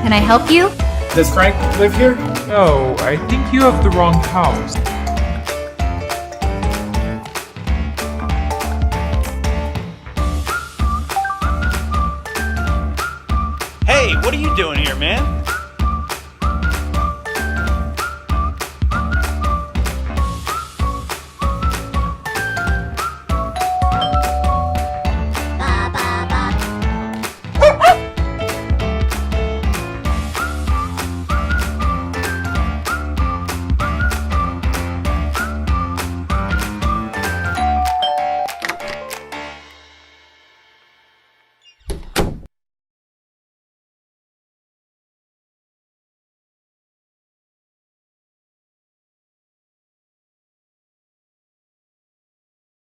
Can I help you? Does Frank live here? No, I think you have the wrong house. Hey, what are you doing here, man?